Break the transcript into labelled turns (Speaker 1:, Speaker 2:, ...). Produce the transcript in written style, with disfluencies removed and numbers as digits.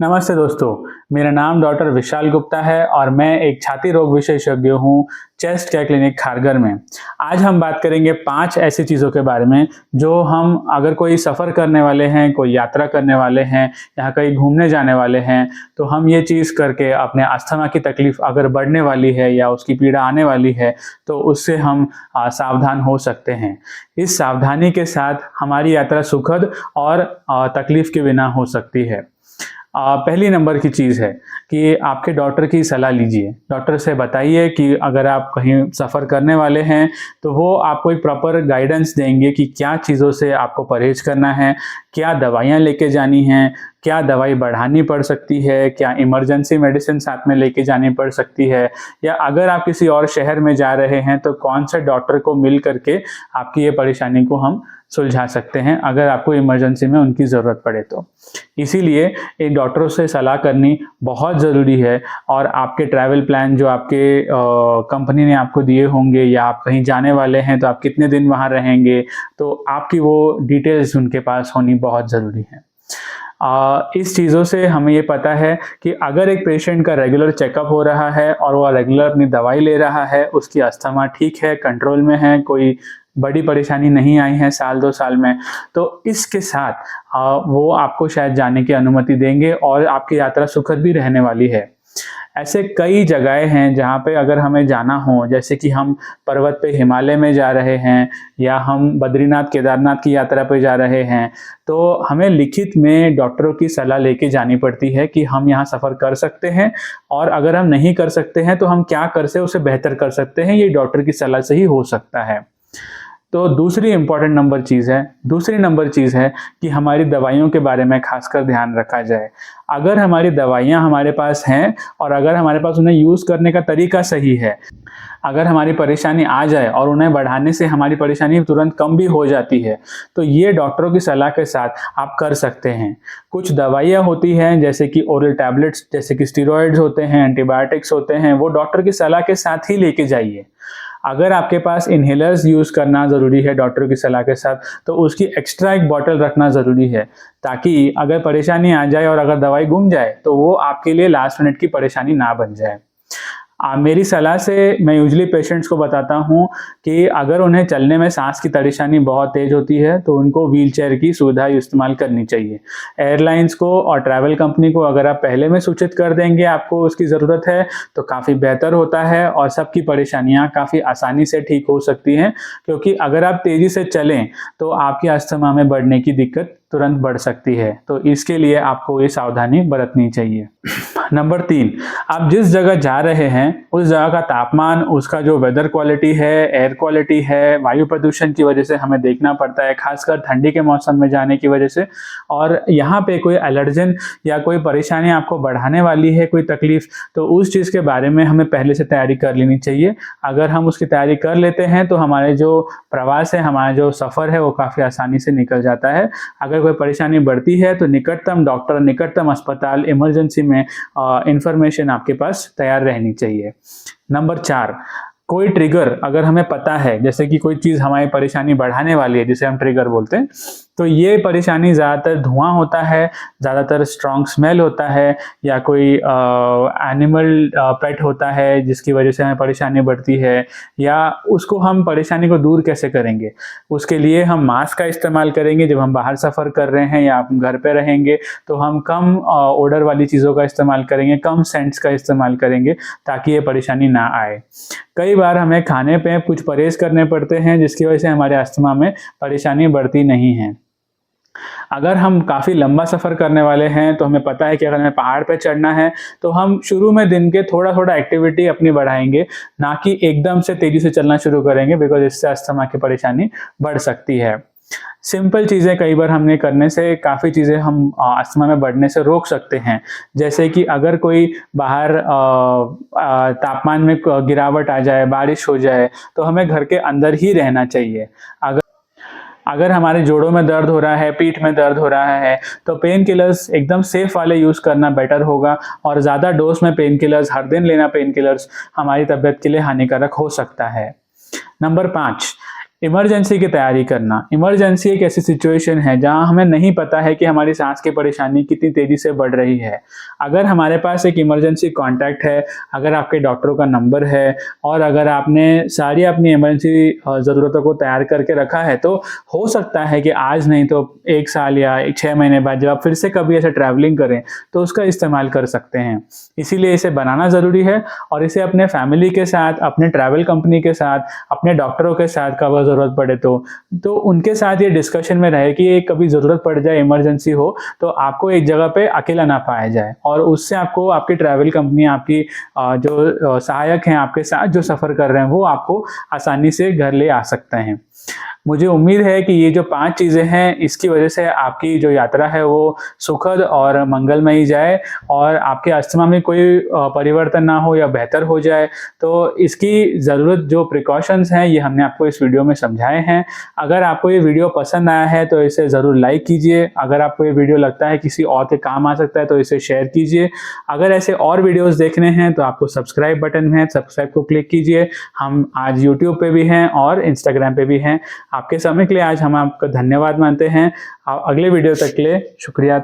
Speaker 1: नमस्ते दोस्तों, मेरा नाम डॉक्टर विशाल गुप्ता है और मैं एक छाती रोग विशेषज्ञ हूँ चेस्ट केयर क्लिनिक खारगर में। आज हम बात करेंगे 5 ऐसी चीज़ों के बारे में जो हम अगर कोई सफ़र करने वाले हैं, कोई यात्रा करने वाले हैं या कहीं घूमने जाने वाले हैं, तो हम ये चीज़ करके अपने अस्थमा की तकलीफ़ अगर बढ़ने वाली है या उसकी पीड़ा आने वाली है, तो उससे हम सावधान हो सकते हैं। इस सावधानी के साथ हमारी यात्रा सुखद और तकलीफ़ के बिना हो सकती है। पहली नंबर की चीज़ है कि आपके डॉक्टर की सलाह लीजिए। डॉक्टर से बताइए कि अगर आप कहीं सफ़र करने वाले हैं तो वो आपको एक प्रॉपर गाइडेंस देंगे कि क्या चीज़ों से आपको परहेज़ करना है, क्या दवाइयाँ लेके जानी हैं, क्या दवाई बढ़ानी पड़ सकती है, क्या इमरजेंसी मेडिसिन साथ में लेके जानी पड़ सकती है, या अगर आप किसी और शहर में जा रहे हैं तो कौन से डॉक्टर को मिल करके आपकी ये परेशानी को हम सुलझा सकते हैं अगर आपको इमरजेंसी में उनकी ज़रूरत पड़े तो। इसीलिए इन डॉक्टरों से सलाह करनी बहुत ज़रूरी है और आपके ट्रैवल प्लान जो आपके कंपनी ने आपको दिए होंगे या आप कहीं जाने वाले हैं तो आप कितने दिन वहाँ रहेंगे, तो आपकी वो डिटेल्स उनके पास होनी बहुत ज़रूरी है। इस चीज़ों से हमें ये पता है कि अगर एक पेशेंट का रेगुलर चेकअप हो रहा है और वो रेगुलर अपनी दवाई ले रहा है, उसकी अस्थमा ठीक है, कंट्रोल में है, कोई बड़ी परेशानी नहीं आई है साल 2 साल में, तो इसके साथ वो आपको शायद जाने की अनुमति देंगे और आपकी यात्रा सुखद भी रहने वाली है। ऐसे कई जगहें हैं जहाँ पे अगर हमें जाना हो, जैसे कि हम पर्वत पे हिमालय में जा रहे हैं या हम बद्रीनाथ केदारनाथ की यात्रा पे जा रहे हैं, तो हमें लिखित में डॉक्टरों की सलाह लेके जानी पड़ती है कि हम यहाँ सफ़र कर सकते हैं और अगर हम नहीं कर सकते हैं तो हम क्या कर से उसे बेहतर कर सकते हैं, ये डॉक्टर की सलाह से ही हो सकता है। तो दूसरी नंबर चीज़ है कि हमारी दवाइयों के बारे में खासकर ध्यान रखा जाए। अगर हमारी दवाइयाँ हमारे पास हैं और अगर हमारे पास उन्हें यूज़ करने का तरीका सही है, अगर हमारी परेशानी आ जाए और उन्हें बढ़ाने से हमारी परेशानी तुरंत कम भी हो जाती है, तो ये डॉक्टरों की सलाह के साथ आप कर सकते हैं। कुछ दवाइयाँ होती हैं जैसे कि ओरल टैबलेट्स, जैसे कि स्टेरॉइड्स होते हैं, एंटीबायोटिक्स होते हैं, वो डॉक्टर की सलाह के साथ ही लेके जाइए। अगर आपके पास इन्हेलर्स यूज़ करना ज़रूरी है डॉक्टर की सलाह के साथ, तो उसकी एक्स्ट्रा एक बॉटल रखना ज़रूरी है, ताकि अगर परेशानी आ जाए और अगर दवाई गुम जाए, तो वो आपके लिए लास्ट मिनट की परेशानी ना बन जाए। मेरी सलाह से मैं यूजुअली पेशेंट्स को बताता हूँ कि अगर उन्हें चलने में सांस की परेशानी बहुत तेज़ होती है तो उनको व्हीलचेयर की सुविधा इस्तेमाल करनी चाहिए। एयरलाइंस को और ट्रैवल कंपनी को अगर आप पहले में सूचित कर देंगे आपको उसकी ज़रूरत है, तो काफ़ी बेहतर होता है और सबकी परेशानियाँ काफ़ी आसानी से ठीक हो सकती हैं, क्योंकि अगर आप तेज़ी से चलें तो आपकी अस्थमा में बढ़ने की दिक्कत तुरंत बढ़ सकती है। तो इसके लिए आपको ये सावधानी बरतनी चाहिए। नंबर 3, आप जिस जगह जा रहे हैं उस जगह का तापमान, उसका जो वेदर क्वालिटी है, एयर क्वालिटी है, वायु प्रदूषण की वजह से हमें देखना पड़ता है, खासकर ठंडी के मौसम में जाने की वजह से। और यहाँ पे कोई एलर्जन या कोई परेशानी आपको बढ़ाने वाली है, कोई तकलीफ, तो उस चीज़ के बारे में हमें पहले से तैयारी कर लेनी चाहिए। अगर हम उसकी तैयारी कर लेते हैं तो हमारे जो प्रवास है, हमारा जो सफ़र है, वो काफ़ी आसानी से निकल जाता है। अगर कोई परेशानी बढ़ती है तो निकटतम डॉक्टर, निकटतम अस्पताल, इमरजेंसी में इंफॉर्मेशन आपके पास तैयार रहनी चाहिए। नंबर 4, कोई ट्रिगर अगर हमें पता है, जैसे कि कोई चीज़ हमारी परेशानी बढ़ाने वाली है, जिसे हम ट्रिगर बोलते हैं, तो ये परेशानी ज़्यादातर धुआं होता है, ज़्यादातर स्ट्रॉन्ग स्मेल होता है, या कोई एनिमल पेट होता है जिसकी वजह से हमें परेशानी बढ़ती है, या उसको हम परेशानी को दूर कैसे करेंगे? उसके लिए हम मास्क का इस्तेमाल करेंगे। जब हम बाहर सफ़र कर रहे हैं या हम घर पे रहेंगे तो हम कम ओडर वाली चीज़ों का इस्तेमाल करेंगे, कम सेंट्स का इस्तेमाल करेंगे, ताकि ये परेशानी ना आए। कई बार हमें खाने पे कुछ परहेज़ करने पड़ते हैं जिसकी वजह से हमारे अस्थमा में परेशानी बढ़ती नहीं है। अगर हम काफ़ी लंबा सफ़र करने वाले हैं तो हमें पता है कि अगर हमें पहाड़ पे चढ़ना है तो हम शुरू में दिन के थोड़ा-थोड़ा एक्टिविटी अपनी बढ़ाएँगे, ना कि एकदम से तेज़ी से चलना शुरू करेंगे, बिकॉज़ इससे अस्थमा की परेशानी बढ़ सकती है। सिंपल चीज़ें कई बार हमने करने से काफ़ी चीज़ें हम अस्थमा में बढ़ने से रोक सकते हैं। जैसे कि अगर कोई बाहर तापमान में गिरावट आ जाए, बारिश हो जाए, तो हमें घर के अंदर ही रहना चाहिए। अगर हमारे जोड़ों में दर्द हो रहा है, पीठ में दर्द हो रहा है, तो पेन किलर्स एकदम सेफ वाले यूज़ करना बेटर होगा, और ज़्यादा डोज में पेन किलर्स, हर दिन लेना पेन किलर्स हमारी तबीयत के लिए हानिकारक हो सकता है। नंबर 5, इमरजेंसी की तैयारी करना। इमरजेंसी एक ऐसी सिचुएशन है जहां हमें नहीं पता है कि हमारी सांस की परेशानी कितनी तेजी से बढ़ रही है। अगर हमारे पास एक इमरजेंसी कॉन्टैक्ट है, अगर आपके डॉक्टरों का नंबर है और अगर आपने सारी अपनी इमरजेंसी ज़रूरतों को तैयार करके रखा है, तो हो सकता है कि आज नहीं तो 1 साल या 6 महीने बाद जब आप फिर से कभी ऐसे ट्रैवलिंग करें तो उसका इस्तेमाल कर सकते हैं। इसीलिए इसे बनाना ज़रूरी है और इसे अपने फैमिली के साथ, अपने ट्रैवल कंपनी के साथ, अपने डॉक्टरों के साथ कब ज़रूरत पड़े तो उनके साथ ये डिस्कशन में रहे कि ये कभी ज़रूरत पड़ जाए, इमरजेंसी हो, तो आपको एक जगह पे अकेला ना पाया जाए और उससे आपको आपकी ट्रैवल कंपनी, आपकी जो सहायक हैं आपके साथ जो सफ़र कर रहे हैं, वो आपको आसानी से घर ले आ सकते हैं। मुझे उम्मीद है कि ये जो 5 चीज़ें हैं, इसकी वजह से आपकी जो यात्रा है वो सुखद और मंगलमयी जाए और आपके अस्थमा में कोई परिवर्तन ना हो या बेहतर हो जाए। तो इसकी ज़रूरत जो प्रिकॉशंस हैं, ये हमने आपको इस वीडियो में समझाए हैं। अगर आपको ये वीडियो पसंद आया है तो इसे ज़रूर लाइक कीजिए। अगर आपको ये वीडियो लगता है किसी और के काम आ सकता है तो इसे शेयर कीजिए। अगर ऐसे और वीडियोज़ देखने हैं तो आपको सब्सक्राइब बटन है, सब्सक्राइब को क्लिक कीजिए। हम आज यूट्यूब पे भी हैं और इंस्टाग्राम पे भी हैं। आपके समय के लिए आज हम आपका धन्यवाद मानते हैं। अगले वीडियो तक के लिए शुक्रिया।